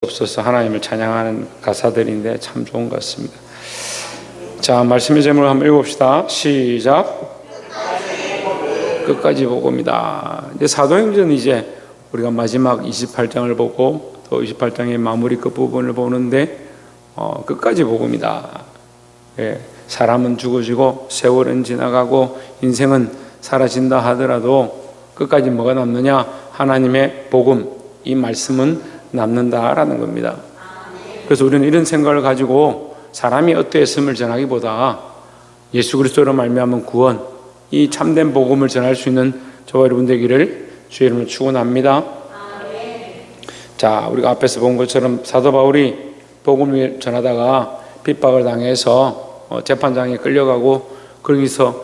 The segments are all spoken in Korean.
없어서 하나님을 찬양하는 가사들인데 참 좋은 것 같습니다. 자, 말씀의 제목을 한번 읽어봅시다. 시작. 끝까지 복음이다. 이제 사도행전 이제 우리가 마지막 28장을 보고 또 28장의 마무리 끝부분을 보는데 끝까지 복음이다. 예, 사람은 죽어지고 세월은 지나가고 인생은 사라진다 하더라도 끝까지 뭐가 남느냐? 하나님의 복음, 이 말씀은 남는다라는 겁니다. 그래서 우리는 이런 생각을 가지고 사람이 어떠했음을 전하기보다 예수 그리스도로 말미암은 구원, 이 참된 복음을 전할 수 있는 저와 여러분 되기를 주의 이름으로 축원합니다. 자, 우리가 앞에서 본 것처럼 사도 바울이 복음을 전하다가 핍박을 당해서 재판장에 끌려가고 거기서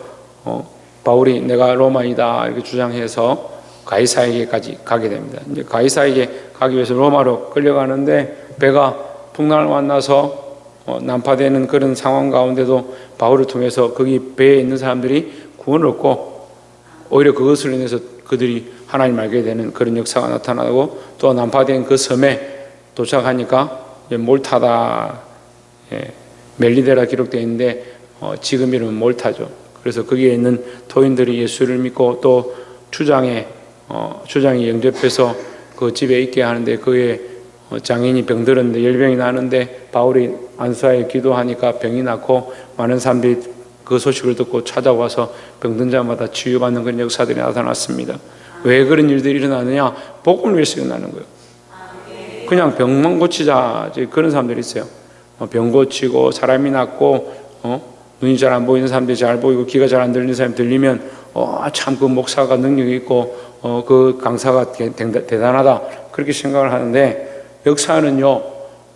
바울이 내가 로마이다 이렇게 주장해서 가이사에게까지 가게 됩니다. 이제 가이사에게 가기 위해서 로마로 끌려가는데 배가 풍랑을 만나서 난파되는 그런 상황 가운데도 바울을 통해서 거기 배에 있는 사람들이 구원을 얻고 오히려 그것을 인해서 그들이 하나님 알게 되는 그런 역사가 나타나고 또 난파된 그 섬에 도착하니까 몰타다, 멜리데라 기록되어 있는데 지금 이름은 몰타죠. 그래서 거기에 있는 토인들이 예수를 믿고 또 추장이 영접해서 그 집에 있게 하는데 그의 장인이 병들었는데 열병이 나는데 바울이 안수하여 기도하니까 병이 낫고 많은 사람들이 그 소식을 듣고 찾아와서 병든 자마다 치유받는 그런 역사들이 나타났습니다. 왜 그런 일들이 일어나느냐? 복음을 위해서 일어나는 거예요. 그냥 병만 고치자 그런 사람들이 있어요. 병 고치고 사람이 낫고 눈이 잘 안 보이는 사람들이 잘 보이고 귀가 잘 안 들리는 사람이 들리면 참 그 목사가 능력이 있고 그 강사가 대단하다 그렇게 생각을 하는데 역사는요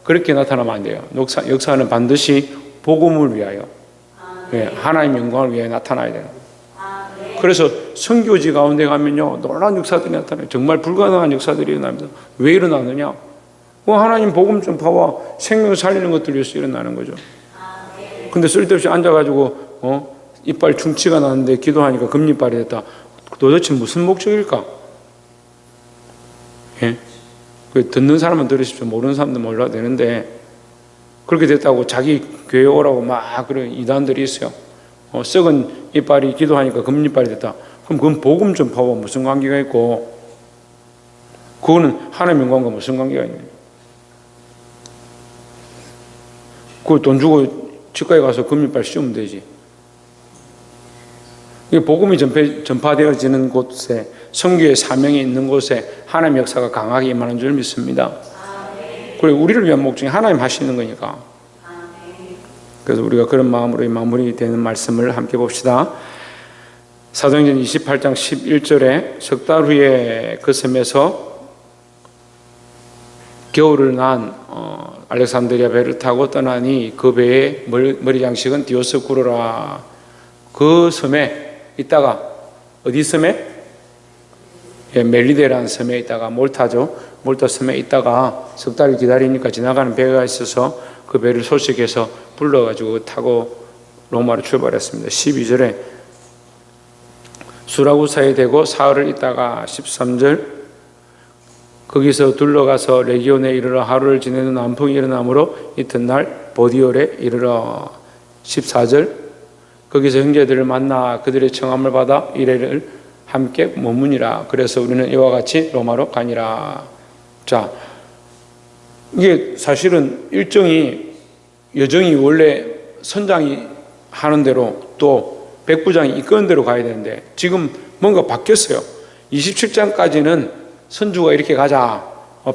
그렇게 나타나면 안 돼요. 역사는 반드시 복음을 위하여 하나님 영광을 위하여 나타나야 돼요. 그래서 선교지 가운데 가면요 놀라운 역사들이 나타나요. 정말 불가능한 역사들이 일어납니다. 왜 일어나느냐? 하나님 복음 전파와 생명 살리는 것들 위해서 일어나는 거죠. 근데 쓸데없이 앉아가지고 이빨 충치가 나는데 기도하니까 금리빨이 됐다. 도대체 무슨 목적일까? 예? 듣는 사람은 들으십시오. 모르는 사람도 몰라도 되는데 그렇게 됐다고 자기 교회 오라고 막 그런 이단들이 있어요. 썩은 이빨이 기도하니까 금리빨이 됐다. 그럼 그건 복음 전파와 무슨 관계가 있고 그거는 하나님 영광과 무슨 관계가 있냐? 그거 돈 주고 치과에 가서 금리빨 씌우면 되지. 복음이 전파되어지는 곳에 선교의 사명이 있는 곳에 하나님 역사가 강하게 임하는 줄 믿습니다. 그리고 우리를 위한 목적이 하나님 하시는 거니까. 그래서 우리가 그런 마음으로 마무리되는 말씀을 함께 봅시다. 사도행전 28장 11절에 석 달 후에 그 섬에서 겨울을 난 알렉산드리아 배를 타고 떠나니 그 배의 머리 장식은 디오스쿠르라. 그 섬에 있다가 어디 섬에? 멜리데라는 섬에 있다가 몰타죠. 몰타 섬에 있다가 석 달을 기다리니까 지나가는 배가 있어서 그 배를 소식해서 불러가지고 타고 로마로 출발했습니다. 12절에 수라구사에 대고 사흘을 있다가 13절 거기서 둘러가서 레기온에 이르러 하루를 지내는 남풍이 일어나므로 이튿날 보디올에 이르러 14절 거기서 형제들을 만나 그들의 청함을 받아 이래를 함께 머무니라. 그래서 우리는 이와 같이 로마로 가니라. 자, 이게 사실은 여정이 원래 선장이 하는 대로 또 백부장이 이끄는 대로 가야 되는데 지금 뭔가 바뀌었어요. 27장까지는 선주가 이렇게 가자,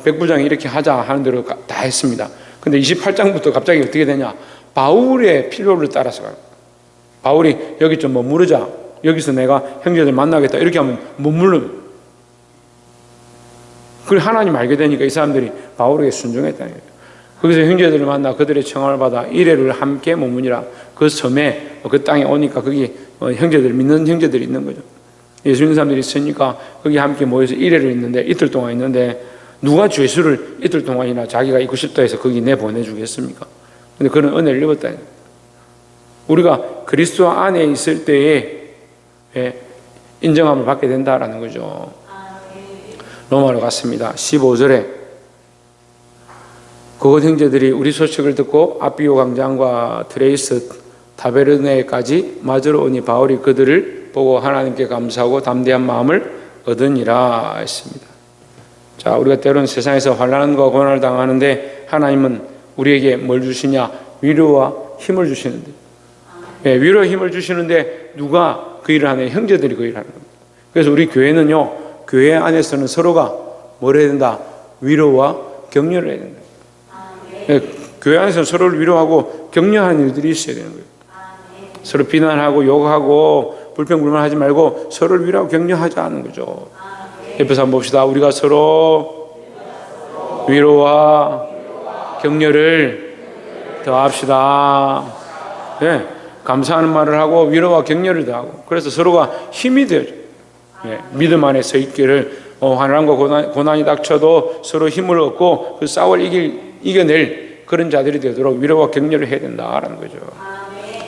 백부장이 이렇게 하자 하는 대로 다 했습니다. 근데 28장부터 갑자기 어떻게 되냐? 바울의 필요를 따라서 가요. 바울이 여기 좀 머무르자. 여기서 내가 형제들 만나겠다. 이렇게 하면 머무르면. 그걸 하나님 알게 되니까 이 사람들이 바울에게 순종했다는 거예요. 거기서 형제들을 만나 그들의 청함을 받아 이래를 함께 머무니라. 그 섬에 그 땅에 오니까 거기 형제들 믿는 형제들이 있는 거죠. 예수 믿는 사람들이 있으니까 거기 함께 모여서 이래를 있는데 이틀 동안 있는데 누가 죄수를 이틀 동안이나 자기가 있고 싶다 해서 거기 내보내주겠습니까? 근데 그런 은혜를 입었다는 거예요. 우리가 그리스도 안에 있을 때에 인정함을 받게 된다라는 거죠. 로마로 갔습니다. 15절에 그곳 형제들이 우리 소식을 듣고 아비오 강장과 트레이스 타베르네까지 맞으러 오니 바울이 그들을 보고 하나님께 감사하고 담대한 마음을 얻으니라 했습니다. 자, 우리가 때로는 세상에서 환난과 고난을 당하는데 하나님은 우리에게 뭘 주시냐? 위로와 힘을 주시는데, 위로와 힘을 주시는데 누가 그 일을 하냐? 형제들이 그 일을 하는 겁니다. 그래서 우리 교회는요, 교회 안에서는 서로가 뭘 해야 된다? 위로와 격려를 해야 된다. 교회 안에서 서로를 위로하고 격려하는 일들이 있어야 되는 거예요. 서로 비난하고 욕하고 불평불만하지 말고 서로를 위로하고 격려하자 하는 거죠. 옆에서 한번 봅시다. 우리가 서로 위로와 격려를 더합시다. 네, 감사하는 말을 하고 위로와 격려를 더하고, 그래서 서로가 힘이 되죠. 네, 믿음 안에 서 있기를, 환난과 고난이 닥쳐도 서로 힘을 얻고 그 싸움을 이겨낼 그런 자들이 되도록 위로와 격려를 해야 된다라는 거죠.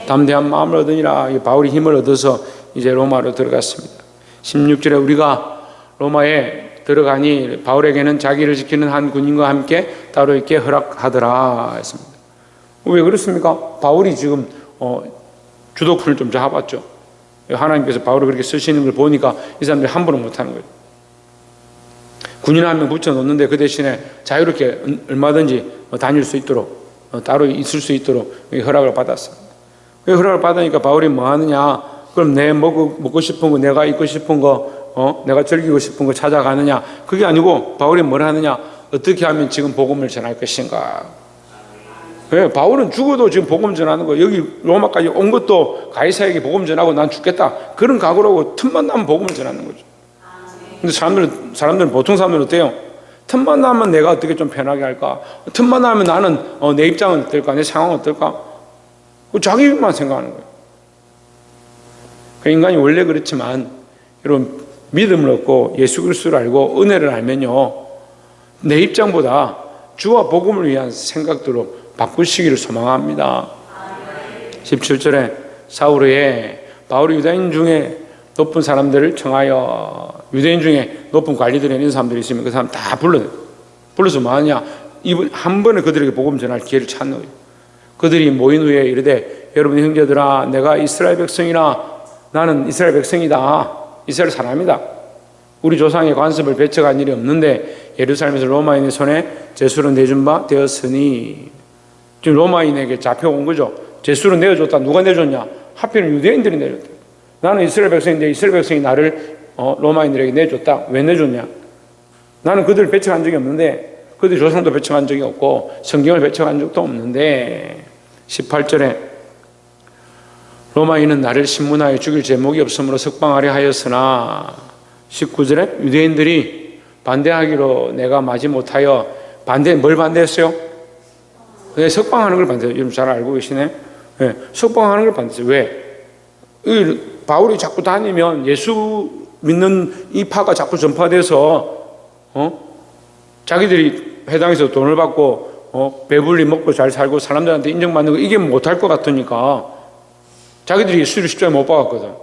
담대한 마음을 얻으니라. 바울이 힘을 얻어서 이제 로마로 들어갔습니다. 16절에 우리가 로마에 들어가니 바울에게는 자기를 지키는 한 군인과 함께 따로 있게 허락하더라 했습니다. 왜 그렇습니까? 바울이 지금 주도권을 좀 잡았죠. 하나님께서 바울을 그렇게 쓰시는 걸 보니까 이 사람들이 함부로 못하는 거예요. 군인 한 명 붙여놓는데 그 대신에 자유롭게 얼마든지 다닐 수 있도록, 따로 있을 수 있도록 허락을 받았습니다. 그 허락을 받으니까 바울이 뭐 하느냐? 그럼 내 먹고 싶은 거, 내가 입고 싶은 거, 내가 즐기고 싶은 거 찾아가느냐? 그게 아니고 바울이 뭘 하느냐? 어떻게 하면 지금 복음을 전할 것인가? 왜? 바울은 죽어도 지금 복음 전하는 거, 여기 로마까지 온 것도 가이사에게 복음 전하고 난 죽겠다, 그런 각오라고 틈만 나면 복음을 전하는 거죠. 근데 사람들은 보통 사람들은 어때요? 틈만 나면 내가 어떻게 좀 편하게 할까? 틈만 나면 나는 내 입장은 어떨까? 내 상황은 어떨까? 자기만 생각하는 거예요. 그 인간이 원래 그렇지만, 여러분, 믿음을 얻고 예수 그리스도를 알고 은혜를 알면요, 내 입장보다 주와 복음을 위한 생각들로 바꾸시기를 소망합니다. 17절에 사울의 바울이 유다인 중에 높은 사람들을 청하여, 유대인 중에 높은 관리들이 있는 사람들이 있으면 그 사람 다 불러서 뭐 하냐? 한 번에 그들에게 복음 전할 기회를 찾는 거예요. 그들이 모인 후에 이르되, 여러분 형제들아, 내가 이스라엘 백성이나 나는 이스라엘 백성이다, 이스라엘 사람이다. 우리 조상의 관습을 배척한 일이 없는데 예루살렘에서 로마인의 손에 제수로 내준 바 되었으니, 지금 로마인에게 잡혀온 거죠. 제수로 내어줬다. 누가 내줬냐? 하필은 유대인들이 내줬다. 나는 이스라엘 백성인데 이스라엘 백성이 나를 로마인들에게 내줬다. 왜 내줬냐? 나는 그들을 배척한 적이 없는데, 그들 조상도 배척한 적이 없고 성경을 배척한 적도 없는데. 18절에 로마인은 나를 신문하여 죽일 제목이 없으므로 석방하려 하였으나, 19절에 유대인들이 반대하기로 내가 마지 못하여 뭘 반대했어요? 네, 석방하는 걸 반대했어요. 여러분 잘 알고 계시네. 네, 석방하는 걸 반대했어요. 왜? 바울이 자꾸 다니면 예수 믿는 이 파가 자꾸 전파돼서 자기들이 회당에서 돈을 받고 배불리 먹고 잘 살고 사람들한테 인정받는 거, 이게 못할 것 같으니까 자기들이 예수를 십자가에 못 박았거든.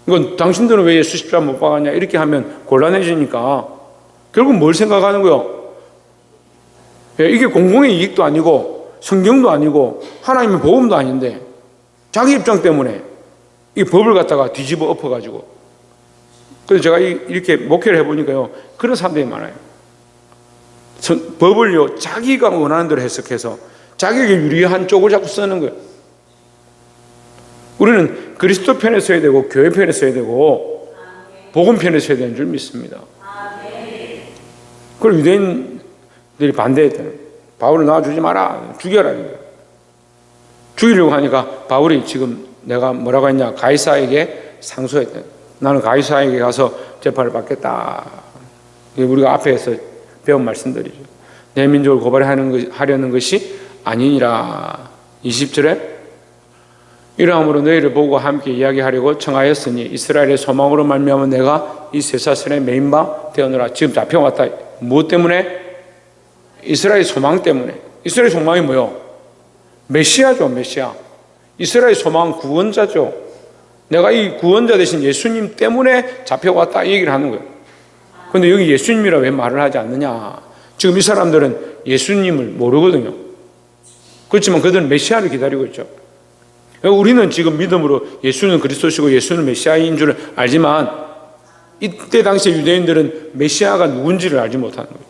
이건 당신들은 왜 예수 십자가에 못 박았냐? 이렇게 하면 곤란해지니까 결국 뭘 생각하는 거예요? 이게 공공의 이익도 아니고 성경도 아니고 하나님의 복음도 아닌데 자기 입장 때문에 이 법을 갖다가 뒤집어 엎어가지고. 그래서 제가 이렇게 목회를 해보니까요, 그런 사람들이 많아요. 법을요, 자기가 원하는 대로 해석해서 자기에게 유리한 쪽을 자꾸 쓰는 거예요. 우리는 그리스도 편에 서야 되고 교회 편에 서야 되고 복음 편에 서야 되는 줄 믿습니다. 그걸 유대인들이 반대했대요. 바울을 놔주지 마라, 죽여라. 죽이려고 하니까 바울이 지금 내가 뭐라고 했냐? 가이사에게 상소했대. 나는 가이사에게 가서 재판을 받겠다. 우리가 앞에서 배운 말씀들이죠. 내 민족을 고발하려는 것이 아니니라. 20절에 이러함으로 너희를 보고 함께 이야기하려고 청하였으니 이스라엘의 소망으로 말미암아 내가 이 쇠사슬에 매인 바 되었노라. 지금 잡혀왔다. 무엇 때문에? 이스라엘 소망 때문에. 이스라엘 소망이 뭐요? 메시아죠, 메시아. 이스라엘 소망은 구원자죠. 내가 이 구원자 대신 예수님 때문에 잡혀왔다, 이 얘기를 하는 거예요. 그런데 여기 예수님이라 왜 말을 하지 않느냐? 지금 이 사람들은 예수님을 모르거든요. 그렇지만 그들은 메시아를 기다리고 있죠. 우리는 지금 믿음으로 예수는 그리스도시고 예수는 메시아인 줄 알지만 이때 당시 유대인들은 메시아가 누군지를 알지 못하는 거예요.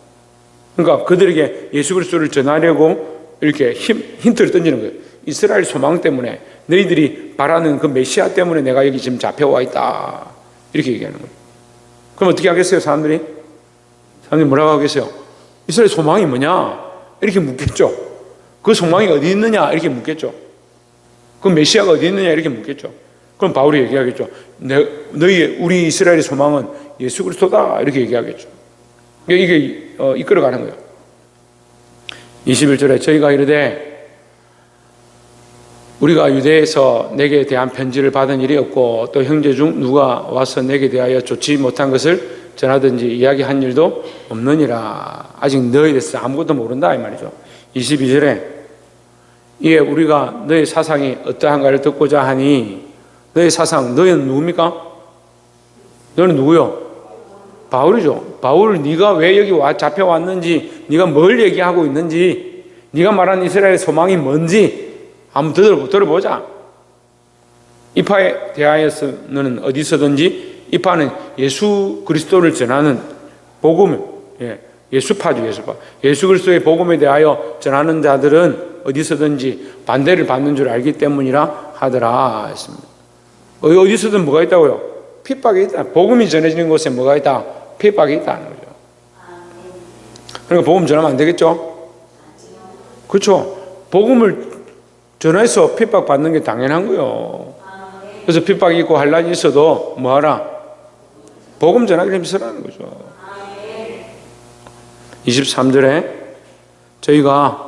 그러니까 그들에게 예수 그리스도를 전하려고 이렇게 힌트를 던지는 거예요. 이스라엘 소망 때문에 너희들이 바라는 그 메시아 때문에 내가 여기 지금 잡혀와 있다. 이렇게 얘기하는 거예요. 그럼 어떻게 하겠어요, 사람들이? 사람들이 뭐라고 하겠어요? 이스라엘 소망이 뭐냐? 이렇게 묻겠죠. 그 소망이 어디 있느냐? 이렇게 묻겠죠. 그 메시아가 어디 있느냐? 이렇게 묻겠죠. 그럼 바울이 얘기하겠죠. 우리 이스라엘의 소망은 예수 그리스도다. 이렇게 얘기하겠죠. 이게 이끌어가는 거예요. 21절에 저희가 이르되 우리가 유대에서 내게 대한 편지를 받은 일이 없고 또 형제 중 누가 와서 내게 대하여 좋지 못한 것을 전하든지 이야기한 일도 없느니라. 아직 너에 대해서 아무것도 모른다 이 말이죠. 22절에 이에 우리가 너의 사상이 어떠한가를 듣고자 하니 너의 사상, 너희는 누굽니까? 너는 누구요? 바울이죠. 바울, 네가 왜 여기 잡혀왔는지, 네가 뭘 얘기하고 있는지, 네가 말하는 이스라엘의 소망이 뭔지 한번 들어보자. 이파에 대하여서는 어디서든지 이파는 예수 그리스도를 전하는 복음, 예수파죠, 예수파. 예수 그리스도의 복음에 대하여 전하는 자들은 어디서든지 반대를 받는 줄 알기 때문이라 하더라 했습니다. 어디서든 뭐가 있다고요? 핍박이 있다. 복음이 전해지는 곳에 뭐가 있다? 핍박이 있다는 거죠. 그러니까 복음 전하면 안 되겠죠? 그렇죠. 복음을 전해서 핍박받는 게 당연한 거예요. 그래서 핍박이 있고 환란이 있어도 뭐하라? 복음 전하기를 힘쓰라는 거죠. 23절에 저희가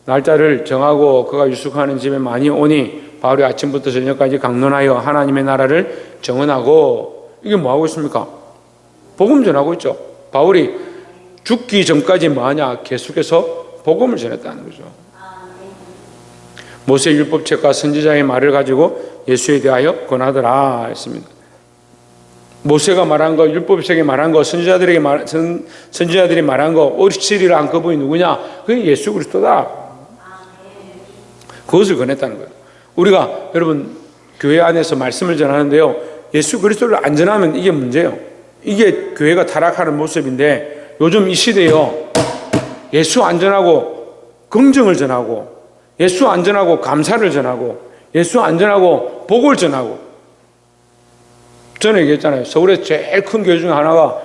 날짜를 정하고 그가 유숙하는 집에 많이 오니 바울이 아침부터 저녁까지 강론하여 하나님의 나라를 정언하고, 이게 뭐하고 있습니까? 복음 전하고 있죠. 바울이 죽기 전까지 뭐하냐? 계속해서 복음을 전했다는 거죠. 모세 율법책과 선지자의 말을 가지고 예수에 대하여 권하더라 했습니다. 모세가 말한 거, 율법책에 말한 거, 선지자들이 말한 거, 오시리라 한 그분이 누구냐? 그게 예수 그리스도다. 그것을 권했다는 거예요. 우리가 여러분 교회 안에서 말씀을 전하는데요, 예수 그리스도를 안 전하면 이게 문제예요. 이게 교회가 타락하는 모습인데, 요즘 이 시대에요, 예수 안 전하고 긍정을 전하고, 예수 안 전하고 감사를 전하고, 예수 안 전하고 복을 전하고. 전에 얘기했잖아요. 서울에 제일 큰 교회 중에 하나가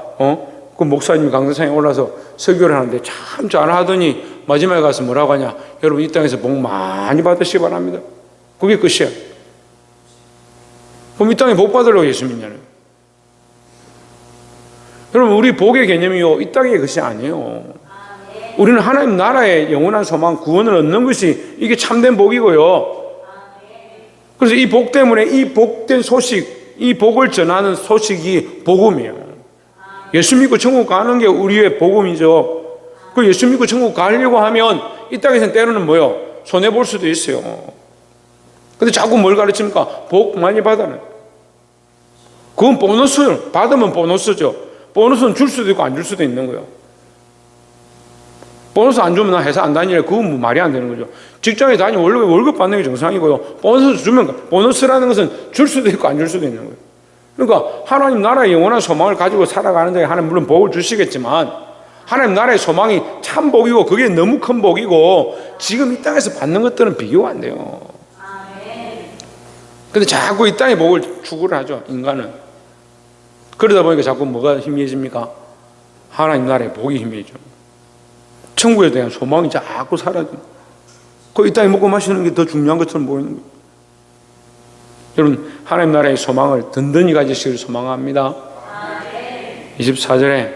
그 목사님이 강대상에 올라서 설교를 하는데 참 잘하더니 마지막에 가서 뭐라고 하냐? 여러분 이 땅에서 복 많이 받으시기 바랍니다. 그게 끝이에요. 그럼 이 땅에 복 받으려고 예수 믿냐는. 여러분 우리 복의 개념이요, 이 땅의 것이 아니에요. 우리는 하나님 나라의 영원한 소망, 구원을 얻는 것이 이게 참된 복이고요. 그래서 이 복 때문에 이 복된 소식, 이 복을 전하는 소식이 복음이에요. 예수 믿고 천국 가는 게 우리의 복음이죠. 그 예수 믿고 천국 가려고 하면 이 땅에서는 때로는 뭐요? 손해볼 수도 있어요. 근데 자꾸 뭘 가르칩니까? 복 많이 받아는. 그건 보너스, 받으면 보너스죠. 보너스는 줄 수도 있고 안 줄 수도 있는 거예요. 보너스 안 주면 나 회사 안 다니래. 그건 뭐 말이 안 되는 거죠. 직장에 다니면 월급 받는 게 정상이고요. 보너스 주면, 보너스라는 것은 줄 수도 있고 안 줄 수도 있는 거예요. 그러니까 하나님 나라의 영원한 소망을 가지고 살아가는 자에 하나님 물론 복을 주시겠지만, 하나님 나라의 소망이 참 복이고 그게 너무 큰 복이고 지금 이 땅에서 받는 것들은 비교가 안 돼요. 근데 자꾸 이 땅의 복을 추구를 하죠, 인간은. 그러다 보니까 자꾸 뭐가 희미해집니까? 하나님 나라의 복이 희미해져. 천국에 대한 소망이 자꾸 사라져요. 그 이 땅에 먹고 마시는 게 더 중요한 것처럼 보이는 거예요. 여러분 하나님 나라의 소망을 든든히 가지시기를 소망합니다. 24절에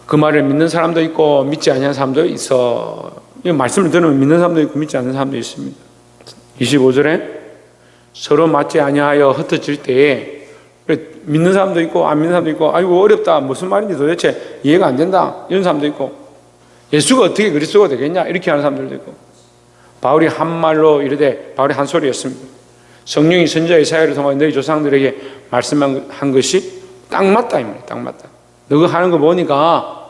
그 말을 믿는 사람도 있고 믿지 않는 사람도 있어. 이 말씀을 들으면 믿는 사람도 있고 믿지 않는 사람도 있습니다. 25절에 서로 맞지 아니하여 흩어질 때에 믿는 사람도 있고 안 믿는 사람도 있고, 아이고 어렵다, 무슨 말인지 도대체 이해가 안 된다, 이런 사람도 있고, 예수가 어떻게 그리스도가 되겠냐 이렇게 하는 사람들도 있고. 바울이 한 말로 이르되, 바울이 한 소리였습니다. 성령이 선지자 이사야를 통해 너희 조상들에게 말씀한 것이 딱 맞다 이 말이에요. 딱 맞다. 너가 하는 거 보니까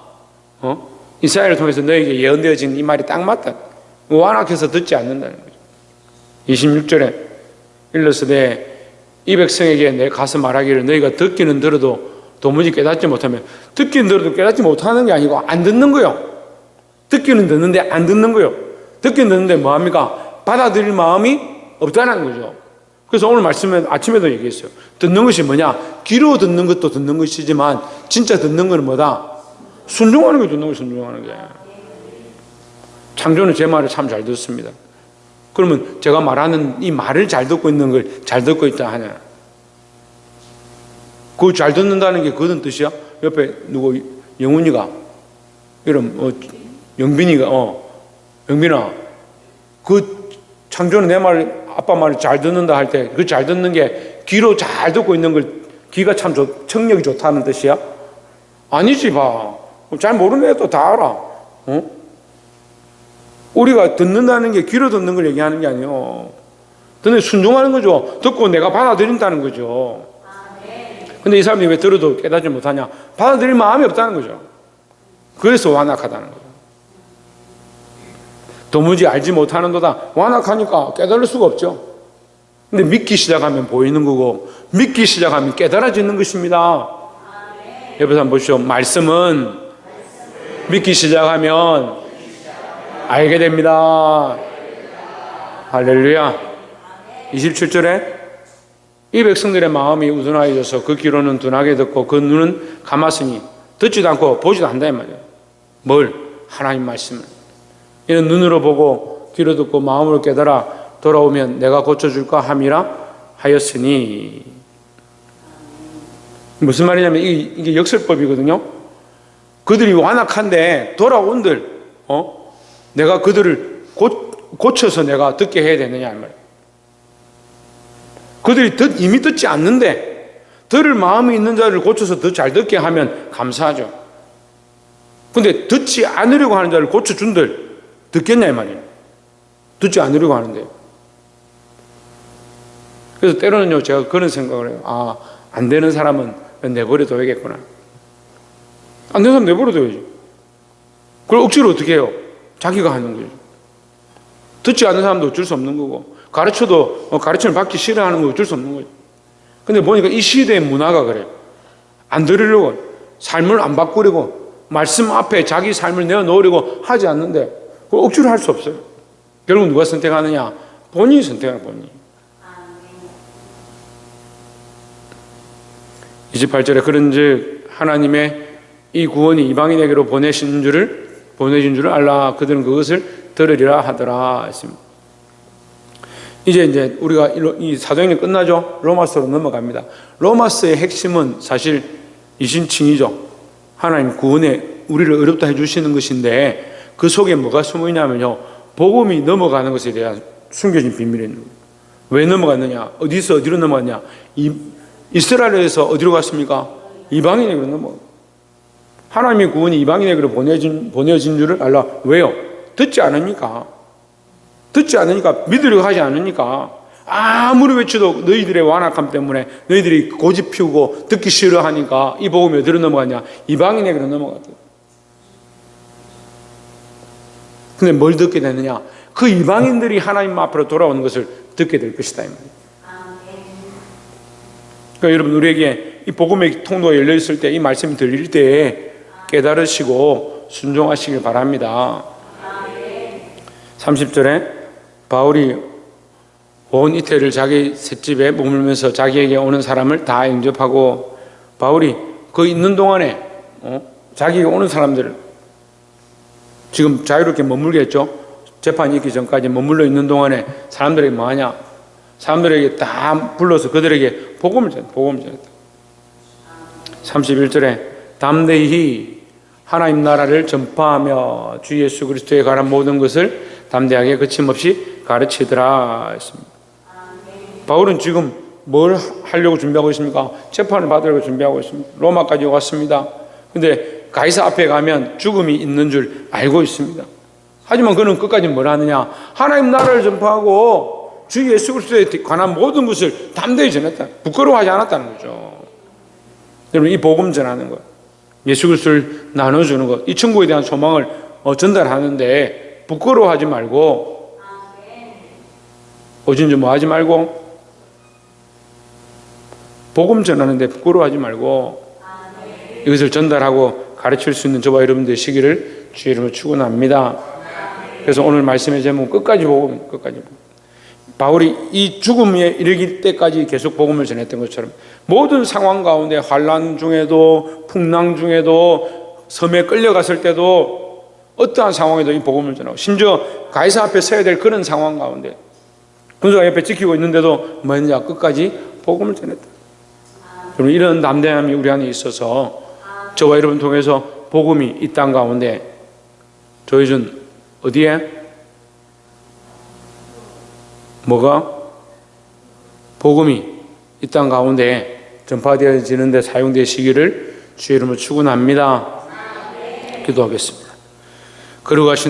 이스라엘을 통해서 너에게 예언되어진 이 말이 딱 맞다. 완악해서 듣지 않는다는 거죠. 26절에 일러스되 이 백성에게 내 가서 말하기를 너희가 듣기는 들어도 도무지 깨닫지 못하면, 듣기는 들어도 깨닫지 못하는 게 아니고 안 듣는 거요. 듣기는 듣는데 안 듣는 거요. 듣기는 듣는데 뭐합니까? 받아들일 마음이 없다는 거죠. 그래서 오늘 말씀에 아침에도 얘기했어요. 듣는 것이 뭐냐? 귀로 듣는 것도 듣는 것이지만 진짜 듣는 것은 뭐다? 순종하는 게 듣는 거, 순종하는 게. 창조는 제 말을 참 잘 듣습니다. 그러면 제가 말하는 이 말을 잘 듣고 있는 걸 잘 듣고 있다 하냐? 그 잘 듣는다는 게 그런 뜻이야? 옆에 누구 영훈이가 이런 영빈이가 영빈아, 그 창조는 내 말, 아빠 말을 잘 듣는다 할 때 그 잘 듣는 게 귀로 잘 듣고 있는 걸, 귀가 참 청력이 좋다는 뜻이야? 아니지 봐. 잘 모르는 애도 다 알아. 우리가 듣는다는 게 귀로 듣는 걸 얘기하는 게 아니에요. 듣는 순종하는 거죠. 듣고 내가 받아들인다는 거죠. 근데 이 사람이 왜 들어도 깨닫지 못하냐? 받아들일 마음이 없다는 거죠. 그래서 완악하다는 거죠. 도무지 알지 못하는도다. 완악하니까 깨달을 수가 없죠. 근데 믿기 시작하면 보이는 거고, 믿기 시작하면 깨달아지는 것입니다. 옆에서 한번 보시죠. 말씀은 믿기 시작하면 알게 됩니다. 할렐루야. 27절에 이 백성들의 마음이 우둔하여져서 그 귀로는 둔하게 듣고 그 눈은 감았으니 듣지도 않고 보지도 않는다 이 말이에요. 뭘? 하나님 말씀을. 이는 눈으로 보고 귀로 듣고 마음으로 깨달아 돌아오면 내가 고쳐줄까 함이라 하였으니. 무슨 말이냐면 이게 역설법이거든요. 그들이 완악한데 돌아온들 내가 그들을 고쳐서 내가 듣게 해야 되느냐 이 말이에요. 그들이 이미 듣지 않는데 들을 마음이 있는 자를 고쳐서 더 잘 듣게 하면 감사하죠. 근데 듣지 않으려고 하는 자를 고쳐준들 듣겠냐 이 말이에요. 듣지 않으려고 하는데. 그래서 때로는요 제가 그런 생각을 해요. 안 되는 사람은 내버려둬야겠구나. 안 되는 사람 내버려둬야지. 그걸 억지로 어떻게 해요? 자기가 하는 거죠. 듣지 않는 사람도 어쩔 수 없는 거고, 가르쳐도 가르침을 받기 싫어하는 거 어쩔 수 없는 거죠. 근데 보니까 이 시대의 문화가 그래요. 안 들으려고, 삶을 안 바꾸려고, 말씀 앞에 자기 삶을 내어놓으려고 하지 않는데 그걸 억지로 할 수 없어요. 결국 누가 선택하느냐? 본인이 선택하는 본인이. 28절에 그런즉 하나님의 이 구원이 이방인에게로 보내신 줄을 알라. 그들은 그것을 들으리라 하더라 했습니다. 이제 우리가 이 사도행전 끝나죠. 로마서로 넘어갑니다. 로마서의 핵심은 사실 이신칭이죠. 하나님 구원에 우리를 어렵다 해주시는 것인데 그 속에 뭐가 숨어 있냐면요, 복음이 넘어가는 것에 대한 숨겨진 비밀이 있는 거예요. 왜 넘어갔느냐? 어디서 어디로 넘어갔냐? 이스라엘에서 어디로 갔습니까? 이방인에게로 넘어갔어요. 하나님의 구원이 이방인에게로 보내진 줄을 알라. 왜요? 듣지 않으니까. 듣지 않으니까, 믿으려고 하지 않으니까. 아무리 외쳐도 너희들의 완악함 때문에 너희들이 고집 피우고 듣기 싫어하니까 이 복음이 어디로 넘어갔냐? 이방인에게로 넘어갔다. 근데 뭘 듣게 되느냐? 그 이방인들이 하나님 앞으로 돌아오는 것을 듣게 될 것이다. 그러니까 여러분, 우리에게 이 복음의 통로가 열려있을 때, 이 말씀이 들릴 때에 깨달으시고 순종하시길 바랍니다. 30절에 바울이 온 이태를 자기 셋집에 머물면서 자기에게 오는 사람을 다 영접하고, 바울이 그 있는 동안에 자기에게 오는 사람들을, 지금 자유롭게 머물겠죠. 재판이 있기 전까지 머물러 있는 동안에 사람들에게 뭐하냐? 사람들에게 다 불러서 그들에게 복음을 전했다. 31절에 담대히 하나님 나라를 전파하며 주 예수 그리스도에 관한 모든 것을 담대하게 거침없이 가르치더라 했습니다. 바울은 지금 뭘 하려고 준비하고 있습니까? 재판을 받으려고 준비하고 있습니다. 로마까지 왔습니다. 근데 가이사 앞에 가면 죽음이 있는 줄 알고 있습니다. 하지만 그는 끝까지 뭘 하느냐? 하나님 나라를 전파하고 주 예수 그리스도에 관한 모든 것을 담대히 전했다. 부끄러워하지 않았다는 거죠. 여러분, 이 복음 전하는 것, 예수 그리스도를 나눠주는 것, 이 천국에 대한 소망을 전달하는데 부끄러워하지 말고, 어진지 뭐 하지 말고, 복음 전하는데 부끄러워하지 말고 이것을 전달하고 가르칠 수 있는 저와 여러분 되시기를 주의 이름으로 축원합니다. 그래서 오늘 말씀의 제목 끝까지 복음, 끝까지 복음. 바울이 이 죽음에 이르길 때까지 계속 복음을 전했던 것처럼 모든 상황 가운데 환난 중에도 풍랑 중에도 섬에 끌려갔을 때도 어떠한 상황에도 이 복음을 전하고, 심지어 가이사 앞에 서야 될 그런 상황 가운데 군사가 옆에 지키고 있는데도 뭐 했냐? 끝까지 복음을 전했다. 여러분, 이런 담대함이 우리 안에 있어서 저와 여러분 통해서 복음이 이 땅 가운데, 조혜준 어디에? 뭐가? 복음이 이 땅 가운데 전파되어지는 데 사용되시기를 주의 이름으로 축원합니다. 기도하겠습니다. 걸어가시는